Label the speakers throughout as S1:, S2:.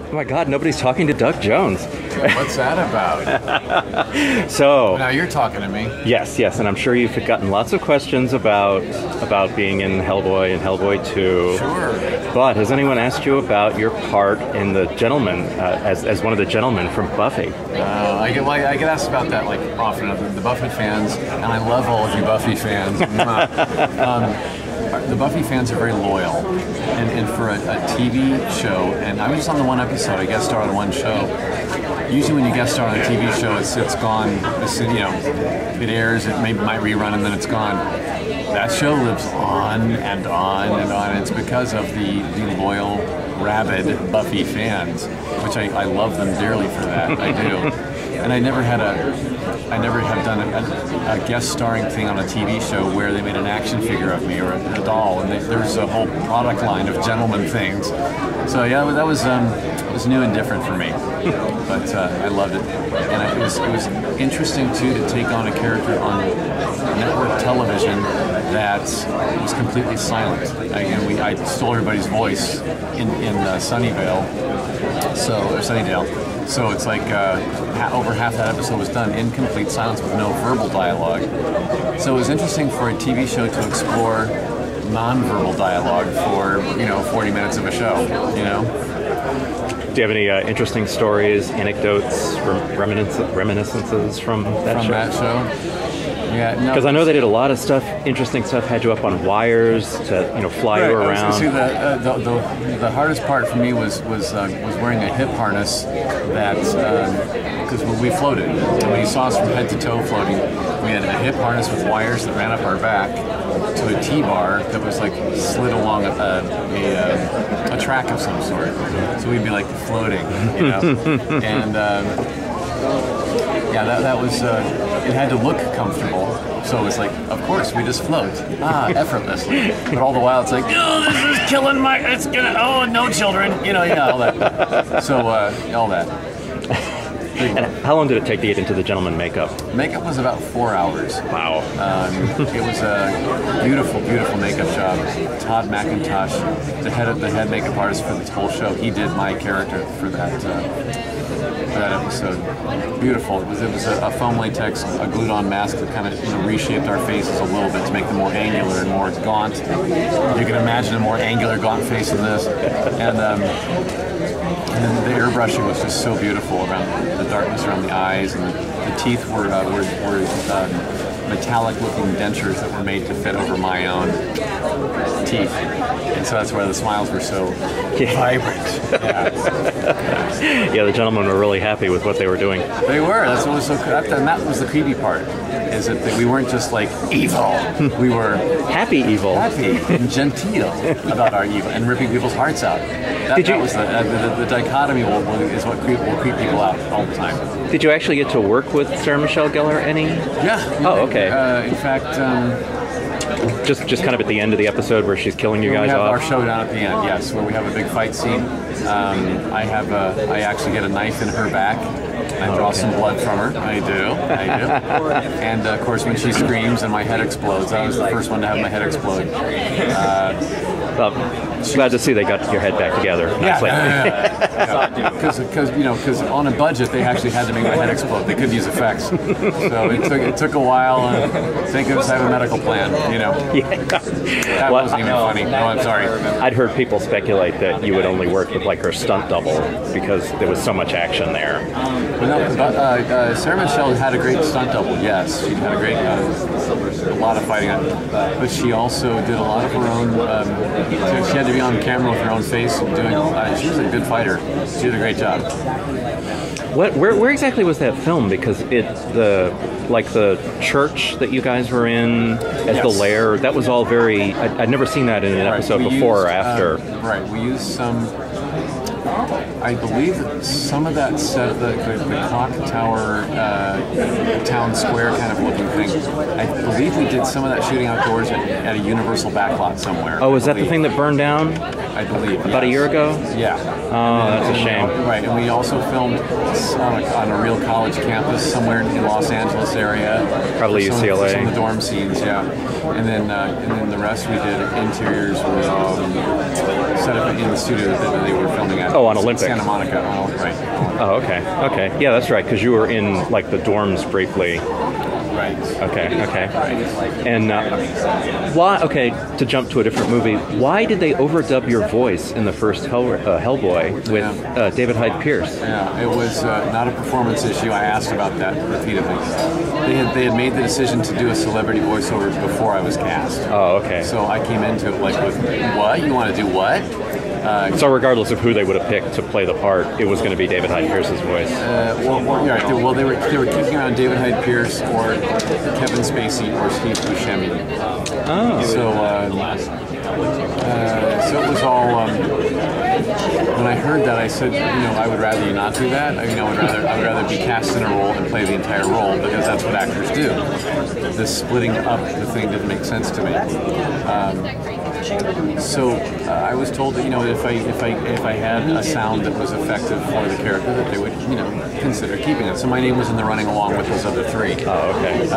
S1: Oh my God, nobody's talking to Doug Jones.
S2: What's that about?
S1: So
S2: now you're talking to me.
S1: Yes, and I'm sure you've gotten lots of questions about being in Hellboy and Hellboy 2.
S2: Sure.
S1: But has anyone asked you about your part in the gentleman, as one of the gentlemen from Buffy?
S2: I get asked about that like often. The Buffy fans, and I love all of you Buffy fans. The Buffy fans are very loyal, and for a TV show, and I was just on the one episode. I guest starred on one show. Usually, when you guest star on a TV show, it's gone. It airs, it might rerun, and then it's gone. That show lives on and on and on. And it's because of the loyal, rabid Buffy fans, which I love them dearly for that. I do. And I never have done a guest starring thing on a TV show where they made an action figure of me or a doll, and there's a whole product line of gentleman things. So yeah, that was new and different for me, but I loved it, and it was interesting too to take on a character on network television that was completely silent. I stole everybody's voice in Sunnydale. So it's like over half that episode was done in complete silence with no verbal dialogue. So it was interesting for a TV show to explore non-verbal dialogue for 40 minutes of a show.
S1: Do you have any interesting stories, anecdotes, reminiscences from that show?
S2: Yeah, no.
S1: Because I know they did a lot of stuff, interesting stuff. Had you up on wires to fly you around.
S2: See, the hardest part for me was wearing a hip harness that because we floated. When you saw us from head to toe floating, we had a hip harness with wires that ran up our back to a T-bar that was like slid along a track of some sort. So we'd be like floating, and. That was, it had to look comfortable, so it was like, of course, we just float, effortlessly, but all the while it's like, oh, this is killing no children, all that, so, all that.
S1: And how long did it take to get into the gentleman makeup?
S2: Makeup was about 4 hours.
S1: Wow.
S2: It was a beautiful, beautiful makeup job. Todd McIntosh, the head makeup artist for this whole show, he did my character for that episode. Beautiful. It was a foam latex, a glued-on mask that kind of reshaped our faces a little bit to make them more angular and more gaunt. You can imagine a more angular, gaunt face than this. And then the airbrushing was just so beautiful around the darkness around the eyes, and the teeth were metallic-looking dentures that were made to fit over my own teeth, and so that's why the smiles were so vibrant.
S1: Yeah, the gentlemen were really happy with what they were doing.
S2: They were. That's what was so. And that was the creepy part. Is that we weren't just like evil. We were
S1: happy
S2: and genteel about our evil and ripping people's hearts out. That was the dichotomy is what will creep people out all the time.
S1: Did you actually get to work with Sarah Michelle Gellar any?
S2: Yeah.
S1: Oh, okay.
S2: In fact,
S1: just kind of at the end of the episode where she's killing you guys off.
S2: We have our showdown at the end. Yes, where we have a big fight scene. I actually get a knife in her back. I draw some blood from her. I do. And of course, when she screams and my head explodes, I was the first one to have my head explode.
S1: Well, glad to see they got your head back together.
S2: Because on a budget, they actually had to make my head explode. They couldn't use effects, so it took a while. And thank goodness I have a medical plan. That wasn't even funny. No, I'm sorry.
S1: I'd heard people speculate that you would only work with like her stunt double because there was so much action there.
S2: Sarah Michelle had a great stunt double. Yes, she had a lot of fighting, but she also did a lot of her own. She had to be on camera with her own face and doing. She was a good fighter. She did a great job.
S1: Where exactly was that film? Because the church that you guys were in as the lair, that was all very. I'd never seen that in an episode before or after.
S2: Right, we used some. I believe some of that set, the clock tower, town square kind of looking thing, I believe we did some of that shooting outdoors at a Universal backlot somewhere.
S1: Oh, is that the thing that burned down?
S2: I believe.
S1: About a year ago?
S2: Yeah.
S1: Oh, that's a shame.
S2: Right, and we also filmed on a real college campus somewhere in the Los Angeles area.
S1: Probably UCLA.
S2: Some of the dorm scenes, yeah. And then the rest we did interiors were set up in the studio that they were filming at.
S1: Oh, on Olympic.
S2: Santa Monica, right.
S1: Oh, okay. Okay. Yeah, that's right, because you were in, like, the dorms briefly.
S2: Right.
S1: Okay. And why? Okay, to jump to a different movie, why did they overdub your voice in the first Hellboy with David Hyde Pierce?
S2: Yeah, it was not a performance issue. I asked about that repeatedly. They had made the decision to do a celebrity voiceover before I was cast.
S1: Oh, okay.
S2: So I came into it like, with what? You want to do what?
S1: So regardless of who they would have picked to play the part, it was going to be David Hyde Pierce's voice.
S2: Well, they were kicking around David Hyde Pierce or Kevin Spacey or Steve Buscemi.
S1: Oh.
S2: So it was all. When I heard that, I said, I would rather you not do that. I would rather be cast in a role and play the entire role, because that's what actors do. This splitting up the thing didn't make sense to me. So I was told that if I had a sound that was effective for the character, that they would consider keeping it. So my name was in the running along with those other three.
S1: Oh, okay.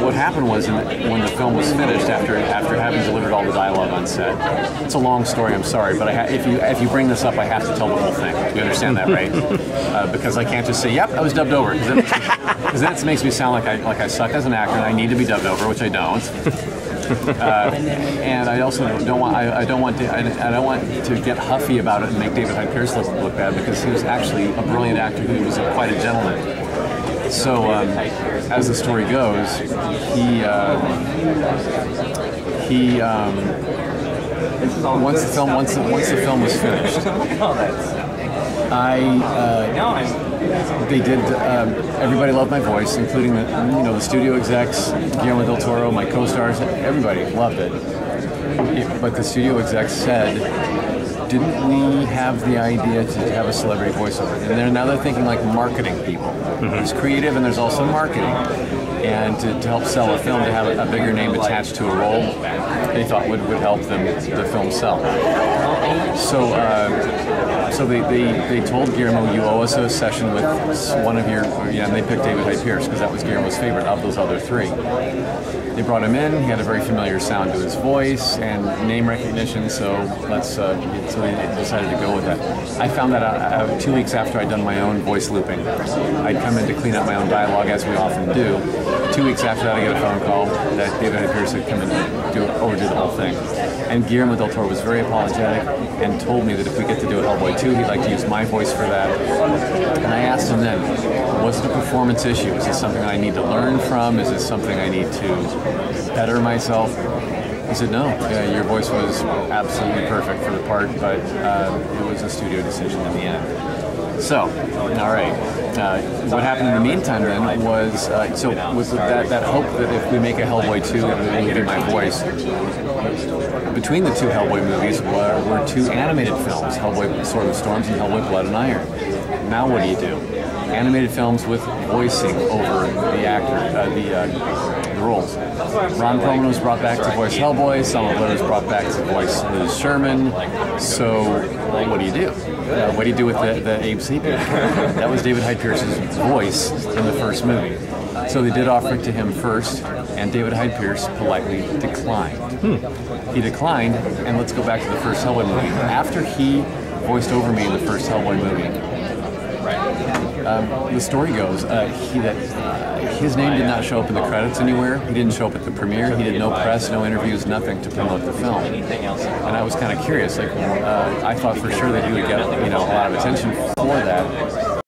S2: What happened was when the film was finished, after having delivered all the dialogue on set, it's a long story. I'm sorry, but if you bring this up, I have to tell the whole thing. You understand that, right? Because I can't just say, "Yep, I was dubbed over," because then it makes me sound like I suck as an actor and I need to be dubbed over, which I don't. And I also don't want to get huffy about it and make David Hyde Pierce look bad, because he was actually a brilliant actor who was quite a gentleman. So as the story goes, once the film was finished, they did. Everybody loved my voice, including the studio execs, Guillermo del Toro, my co-stars. Everybody loved it. But the studio execs said, "Didn't we have the idea to have a celebrity voiceover?" And now they're thinking like marketing people. Mm-hmm. There's creative and there's also marketing. And to help sell a film, to have a bigger name attached to a role, they thought would help the film sell. So they told Guillermo, "You owe us a session with one of your," and they picked David Hyde Pierce because that was Guillermo's favorite of those other three. They brought him in. He had a very familiar sound to his voice and name recognition. So they decided to go with that. I found that out 2 weeks after I'd done my own voice looping. I'd come in to clean up my own dialogue, as we often do. 2 weeks after that, I get a phone call that David Hyde Pierce had come in to overdo the whole thing. And Guillermo del Toro was very apologetic and told me that if we get to do a Hellboy 2, he'd like to use my voice for that. And I asked him then, was it a performance issue? Is this something I need to learn from? Is this something I need to better myself? He said, no, your voice was absolutely perfect for the part, but it was a studio decision in the end. So, all right. What happened in the meantime then was that hope that if we make a Hellboy 2, it would be my voice. Between the two Hellboy movies were two animated films, Hellboy Sword of Storms and Hellboy Blood and Iron. Now what do? Animated films with voicing over the actor, the roles. Ron Perlman was brought back to voice Hellboy, Selma Blair was brought back to voice Liz Sherman. So what do? What do you do with the Abe Sapien? That was David Hyde Pierce's voice in the first movie. So they did offer it to him first, and David Hyde Pierce politely declined. He declined, and let's go back to the first Hellboy movie. After he voiced over me in the first Hellboy movie, the story goes his name did not show up in the credits anywhere. He didn't show up at the premiere. He did no press, no interviews, nothing to promote the film. And I was kind of curious. I thought for sure that he would get a lot of attention for that.